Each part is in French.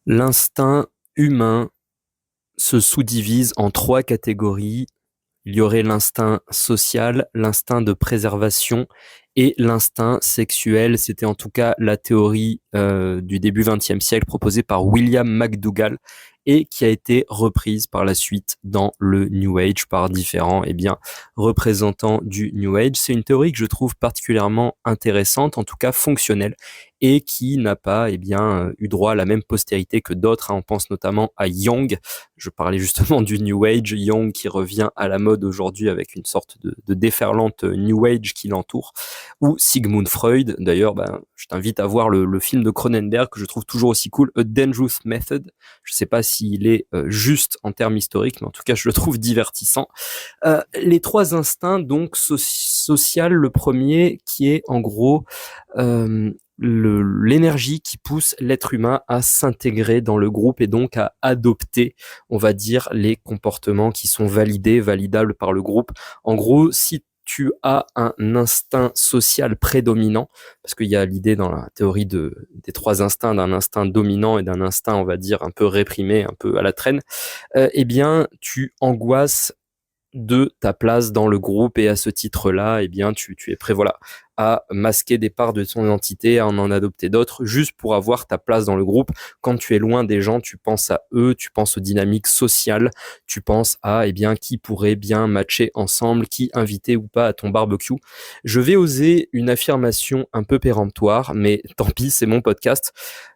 L'instinct humain se sous-divise en trois catégories. Il y aurait l'instinct social, l'instinct de préservation et l'instinct sexuel. C'était en tout cas la théorie du début XXe siècle proposée par William McDougall et qui a été reprise par la suite dans le New Age par différents représentants du New Age. C'est une théorie que je trouve particulièrement intéressante, en tout cas fonctionnelle, et qui n'a pas eu droit à la même postérité que d'autres. On pense notamment à Jung. Je parlais justement du New Age, Jung qui revient à la mode aujourd'hui avec une sorte de déferlante New Age qui l'entoure, ou Sigmund Freud. D'ailleurs, je t'invite à voir le film de Cronenberg que je trouve toujours aussi cool, A Dangerous Method. Je sais pas s'il est juste en termes historiques, mais en tout cas, je le trouve divertissant. Les trois instincts, donc social, le premier qui est en gros l'énergie qui pousse l'être humain à s'intégrer dans le groupe et donc à adopter, on va dire, les comportements qui sont validables par le groupe. En gros, si tu as un instinct social prédominant, parce qu'il y a l'idée dans la théorie des trois instincts, d'un instinct dominant et d'un instinct, on va dire, un peu réprimé, un peu à la traîne, tu angoisses de ta place dans le groupe et à ce titre-là, tu es prêt, voilà, à masquer des parts de ton identité, à en adopter d'autres, juste pour avoir ta place dans le groupe. Quand tu es loin des gens, tu penses à eux, tu penses aux dynamiques sociales, tu penses à, qui pourrait bien matcher ensemble, qui inviter ou pas à ton barbecue. Je vais oser une affirmation un peu péremptoire, mais tant pis, c'est mon podcast.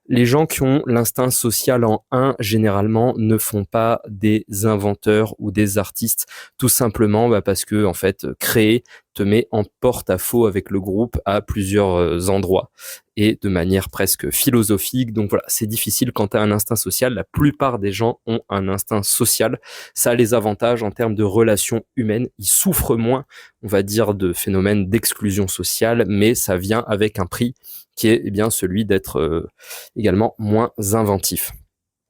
Les gens qui ont l'instinct social en un, généralement, ne font pas des inventeurs ou des artistes, tout simplement parce que, en fait, créer te met en porte-à-faux avec le groupe à plusieurs endroits et de manière presque philosophique. Donc voilà, c'est difficile quand tu as un instinct social. La plupart des gens ont un instinct social. Ça a les avantages en termes de relations humaines. Ils souffrent moins, on va dire, de phénomènes d'exclusion sociale, mais ça vient avec un prix qui est celui d'être également moins inventif.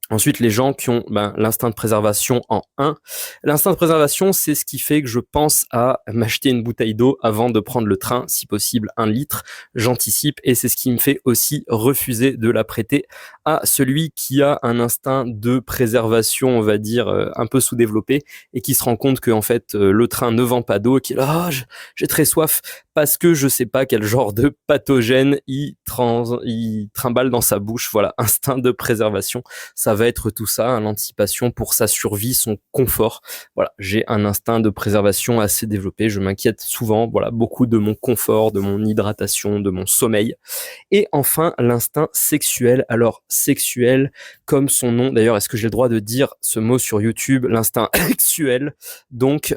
Ensuite, les gens qui ont l'instinct de préservation en un. L'instinct de préservation, c'est ce qui fait que je pense à m'acheter une bouteille d'eau avant de prendre le train, si possible 1 litre. J'anticipe et c'est ce qui me fait aussi refuser de la prêter à celui qui a un instinct de préservation, on va dire, un peu sous-développé et qui se rend compte que en fait le train ne vend pas d'eau, qui est là, j'ai très soif parce que je sais pas quel genre de pathogène il trimballe dans sa bouche. Voilà, instinct de préservation. Ça va être tout ça, l'anticipation pour sa survie, son confort. Voilà, j'ai un instinct de préservation assez développé. Je m'inquiète souvent, voilà, beaucoup de mon confort, de mon hydratation, de mon sommeil. Et enfin, l'instinct sexuel. Alors, sexuel, comme son nom, d'ailleurs, est-ce que j'ai le droit de dire ce mot sur YouTube, l'instinct sexuel? Donc,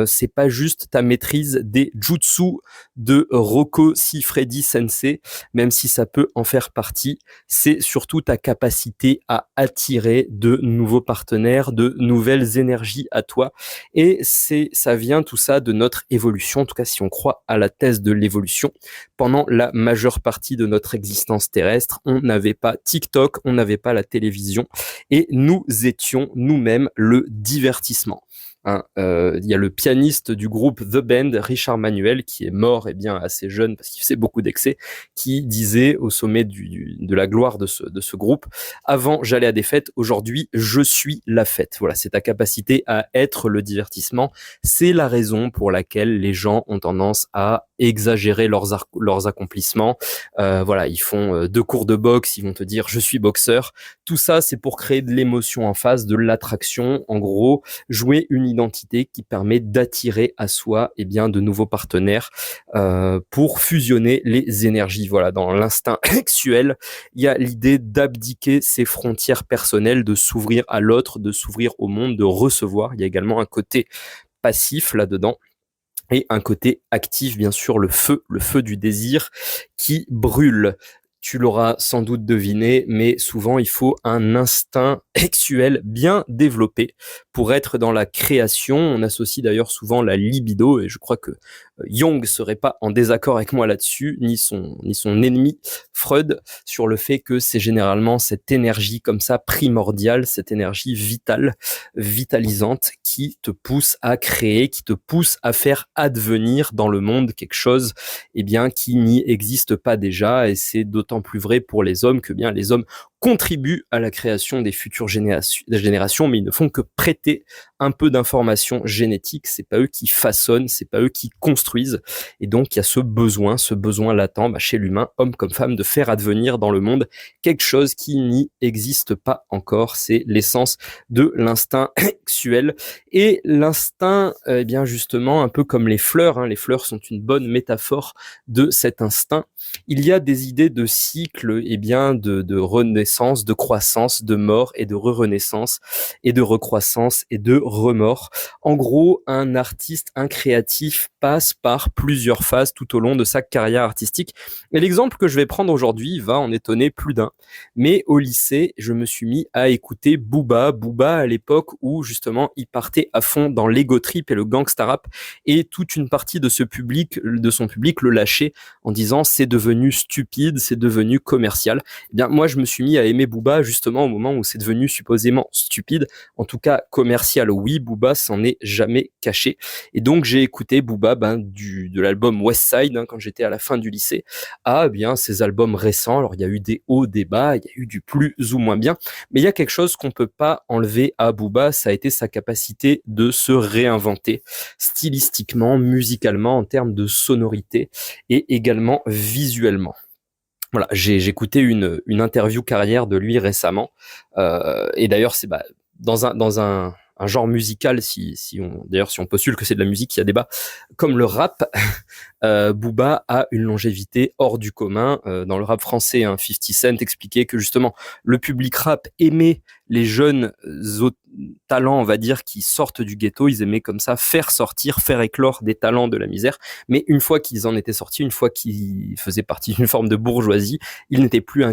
c'est pas juste ta maîtrise des jutsu de Rocco Siffredi Sensei, même si ça peut en faire partie. C'est surtout ta capacité à attirer de nouveaux partenaires, de nouvelles énergies à toi. Et ça vient tout ça de notre évolution, en tout cas si on croit à la thèse de l'évolution. Pendant la majeure partie de notre existence terrestre, on n'avait pas TikTok, on n'avait pas la télévision, et nous étions nous-mêmes le divertissement. Il y a le pianiste du groupe The Band, Richard Manuel, qui est mort assez jeune parce qu'il faisait beaucoup d'excès, qui disait au sommet de la gloire de ce groupe: avant j'allais à des fêtes, aujourd'hui je suis la fête. Voilà, c'est ta capacité à être le divertissement. C'est la raison pour laquelle les gens ont tendance à exagérer leurs accomplissements. Voilà, ils font 2 cours de boxe, ils vont te dire je suis boxeur. Tout ça, c'est pour créer de l'émotion en face, de l'attraction. En gros, jouer une identité qui permet d'attirer à soi de nouveaux partenaires pour fusionner les énergies. Voilà, dans l'instinct sexuel, il y a l'idée d'abdiquer ses frontières personnelles, de s'ouvrir à l'autre, de s'ouvrir au monde, de recevoir. Il y a également un côté passif là-dedans. Et un côté actif, bien sûr, le feu du désir qui brûle. Tu l'auras sans doute deviné, mais souvent il faut un instinct sexuel bien développé pour être dans la création. On associe d'ailleurs souvent la libido, et je crois que Jung serait pas en désaccord avec moi là-dessus, ni son ennemi Freud, sur le fait que c'est généralement cette énergie comme ça primordiale, cette énergie vitale, vitalisante, qui te pousse à créer, qui te pousse à faire advenir dans le monde quelque chose qui n'y existe pas déjà. Et c'est d'autant plus vrai pour les hommes que les hommes contribuent à la création des futures générations, mais ils ne font que prêter un peu d'informations génétiques. C'est pas eux qui façonnent, c'est pas eux qui construisent. Et donc, il y a ce besoin latent chez l'humain, homme comme femme, de faire advenir dans le monde quelque chose qui n'y existe pas encore. C'est l'essence de l'instinct sexuel. Et l'instinct, eh bien justement, un peu comme les fleurs, les fleurs sont une bonne métaphore de cet instinct. Il y a des idées de cycle, eh bien de renaissance, de croissance, de mort et de re-renaissance et de recroissance et de remords. En gros, un artiste, un créatif passe par plusieurs phases tout au long de sa carrière artistique. Et l'exemple que je vais prendre aujourd'hui va en étonner plus d'un. Mais au lycée, je me suis mis à écouter Booba à l'époque où justement il partait à fond dans l'ego trip et le gangsta rap, et toute une partie de son public le lâchait en disant c'est devenu stupide, c'est devenu commercial. Eh bien moi je me suis mis à aimer Booba justement au moment où c'est devenu supposément stupide, en tout cas commercial. Oui, Booba s'en est jamais caché, et donc j'ai écouté Booba de l'album Westside quand j'étais à la fin du lycée à bien ces albums récents. Alors il y a eu des hauts, des bas, il y a eu du plus ou moins bien, mais il y a quelque chose qu'on peut pas enlever à Booba, ça a été sa capacité de se réinventer stylistiquement, musicalement, en termes de sonorité et également visuellement. Voilà, j'ai écouté une interview carrière de lui récemment, et d'ailleurs c'est dans un genre musical, si on postule que c'est de la musique, il y a débat, comme le rap. Booba a une longévité hors du commun. Dans le rap français, 50 Cent expliquait que justement le public rap aimait les jeunes talents, on va dire, qui sortent du ghetto. Ils aimaient comme ça faire éclore des talents de la misère. Mais une fois qu'ils en étaient sortis, une fois qu'ils faisaient partie d'une forme de bourgeoisie, ils n'étaient plus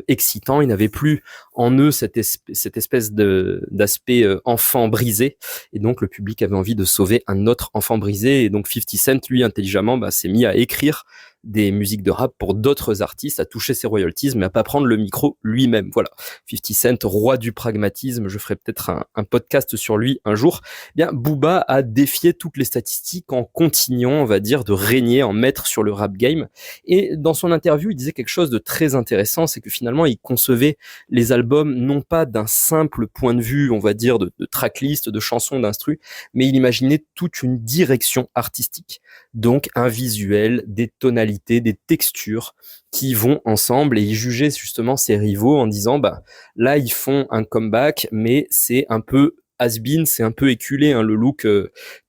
excitants. Ils n'avaient plus en eux cette espèce d'aspect enfant brisé. Et donc le public avait envie de sauver un autre enfant brisé. Et donc 50 Cent, lui, intelligemment, s'est mis à écrire des musiques de rap pour d'autres artistes, à toucher ses royalties, mais à pas prendre le micro lui-même. Voilà. 50 Cent, roi du pragmatisme, je ferai peut-être un podcast sur lui un jour. Eh bien, Booba a défié toutes les statistiques en continuant, on va dire, de régner en maître sur le rap game. Et dans son interview, il disait quelque chose de très intéressant, c'est que finalement, il concevait les albums non pas d'un simple point de vue, on va dire, de tracklist, de chansons, d'instru, mais il imaginait toute une direction artistique. Donc, un visuel, des tonalités, des textures qui vont ensemble, et il jugeait justement ses rivaux en disant là ils font un comeback, mais c'est un peu has-been, c'est un peu éculé, le look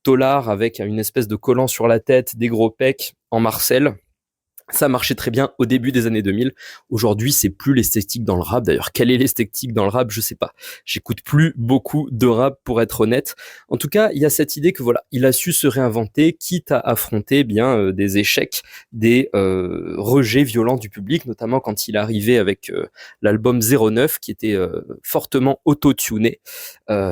tolard avec une espèce de collant sur la tête, des gros pecs en Marcel. Ça marchait très bien au début des années 2000. Aujourd'hui, c'est plus l'esthétique dans le rap. D'ailleurs, quelle est l'esthétique dans le rap? Je sais pas. J'écoute plus beaucoup de rap, pour être honnête. En tout cas, il y a cette idée que voilà, il a su se réinventer, quitte à affronter des échecs, des rejets violents du public, notamment quand il est arrivé avec l'album 09, qui était fortement auto-tuné. Ça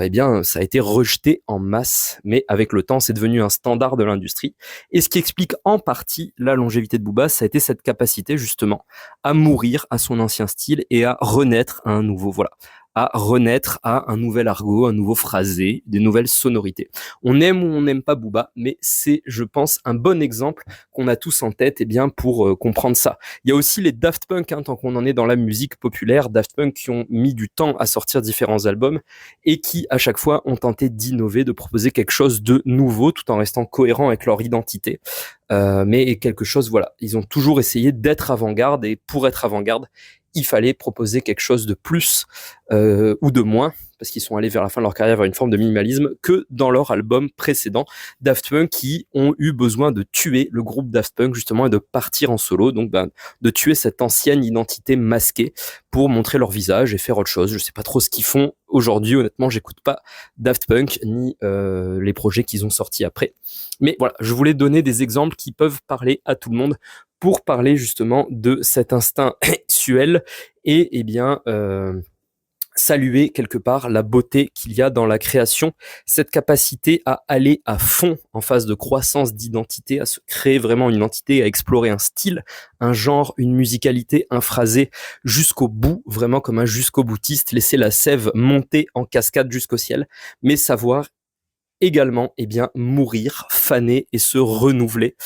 a été rejeté en masse, mais avec le temps, c'est devenu un standard de l'industrie. Et ce qui explique en partie la longévité de Booba, ça a été cette capacité justement à mourir à son ancien style et à renaître à un nouveau, à renaître à un nouvel argot, un nouveau phrasé, des nouvelles sonorités. On aime ou on n'aime pas Booba, mais c'est, je pense, un bon exemple qu'on a tous en tête pour comprendre ça. Il y a aussi les Daft Punk, tant qu'on en est dans la musique populaire, Daft Punk qui ont mis du temps à sortir différents albums et qui, à chaque fois, ont tenté d'innover, de proposer quelque chose de nouveau tout en restant cohérent avec leur identité. Mais quelque chose, ils ont toujours essayé d'être avant-garde, et pour être avant-garde, il fallait proposer quelque chose de plus ou de moins, parce qu'ils sont allés vers la fin de leur carrière vers une forme de minimalisme, que dans leur album précédent, Daft Punk, qui ont eu besoin de tuer le groupe Daft Punk justement et de partir en solo, donc de tuer cette ancienne identité masquée pour montrer leur visage et faire autre chose. Je sais pas trop ce qu'ils font aujourd'hui, honnêtement, j'écoute pas Daft Punk ni les projets qu'ils ont sortis après. Mais voilà, je voulais donner des exemples qui peuvent parler à tout le monde pour parler justement de cet instinct sexuel et saluer quelque part la beauté qu'il y a dans la création, cette capacité à aller à fond en phase de croissance d'identité, à se créer vraiment une identité, à explorer un style, un genre, une musicalité, un phrasé jusqu'au bout, vraiment comme un jusqu'au boutiste, laisser la sève monter en cascade jusqu'au ciel, mais savoir également mourir, faner et se renouveler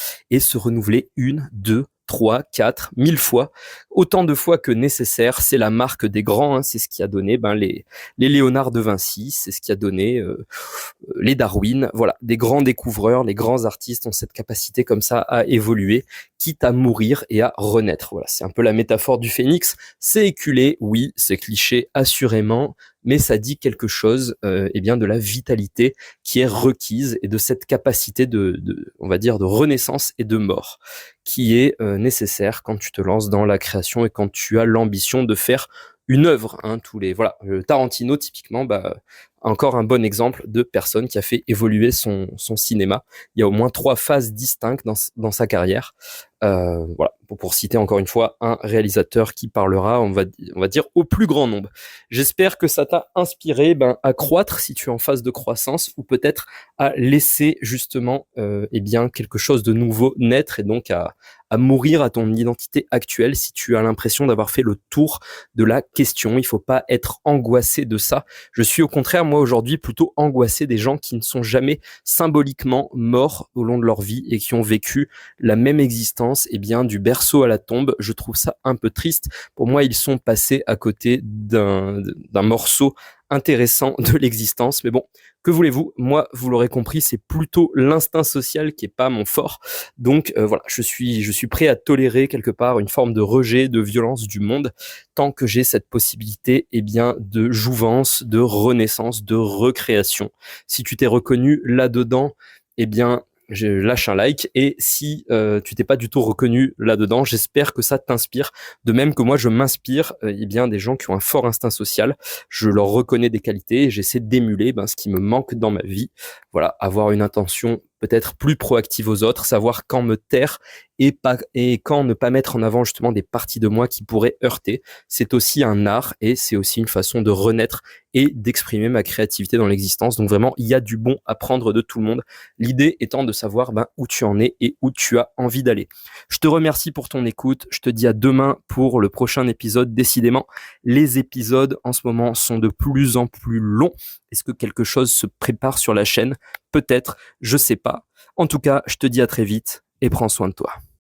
une, deux, 3, 4, 1000 fois, autant de fois que nécessaire. C'est la marque des grands, hein, c'est ce qui a donné les Léonard de Vinci, c'est ce qui a donné les Darwin. Voilà, des grands découvreurs, les grands artistes ont cette capacité comme ça à évoluer, quitte à mourir et à renaître. Voilà, c'est un peu la métaphore du phénix. C'est éculé, oui, c'est cliché assurément, mais ça dit quelque chose eh bien de la vitalité qui est requise et de cette capacité on va dire, de renaissance et de mort qui est nécessaire quand tu te lances dans la création et quand tu as l'ambition de faire une œuvre. Hein, voilà, Tarantino typiquement, encore un bon exemple de personne qui a fait évoluer son cinéma. Il y a au moins 3 phases distinctes dans sa carrière. Voilà, pour citer encore une fois un réalisateur qui parlera, on va dire, au plus grand nombre. J'espère que ça t'a inspiré à croître si tu es en phase de croissance, ou peut-être à laisser justement eh bien quelque chose de nouveau naître, et donc à mourir à ton identité actuelle si tu as l'impression d'avoir fait le tour de la question. Il faut pas être angoissé de ça. Je suis au contraire, moi aujourd'hui, plutôt angoissé des gens qui ne sont jamais symboliquement morts au long de leur vie et qui ont vécu la même existence, eh bien du berceau à la tombe. Je trouve ça un peu triste. Pour moi, ils sont passés à côté d'un morceau intéressant de l'existence. Mais bon, que voulez-vous? Moi, vous l'aurez compris, c'est plutôt l'instinct social qui est pas mon fort. Donc voilà, je suis prêt à tolérer quelque part une forme de rejet, de violence du monde, tant que j'ai cette possibilité, eh bien, de jouvence, de renaissance, de recréation. Si tu t'es reconnu là-dedans, eh bien, je lâche un like, et si tu t'es pas du tout reconnu là-dedans, j'espère que ça t'inspire, de même que moi je m'inspire eh bien des gens qui ont un fort instinct social. Je leur reconnais des qualités et j'essaie d'émuler ce qui me manque dans ma vie. Voilà, avoir une intention peut-être plus proactive aux autres, savoir quand me taire et quand ne pas mettre en avant justement des parties de moi qui pourraient heurter. C'est aussi un art et c'est aussi une façon de renaître et d'exprimer ma créativité dans l'existence. Donc vraiment, il y a du bon à prendre de tout le monde. L'idée étant de savoir où tu en es et où tu as envie d'aller. Je te remercie pour ton écoute. Je te dis à demain pour le prochain épisode. Décidément, les épisodes en ce moment sont de plus en plus longs. Est-ce que quelque chose se prépare sur la chaîne? Peut-être, je sais pas. En tout cas, je te dis à très vite et prends soin de toi.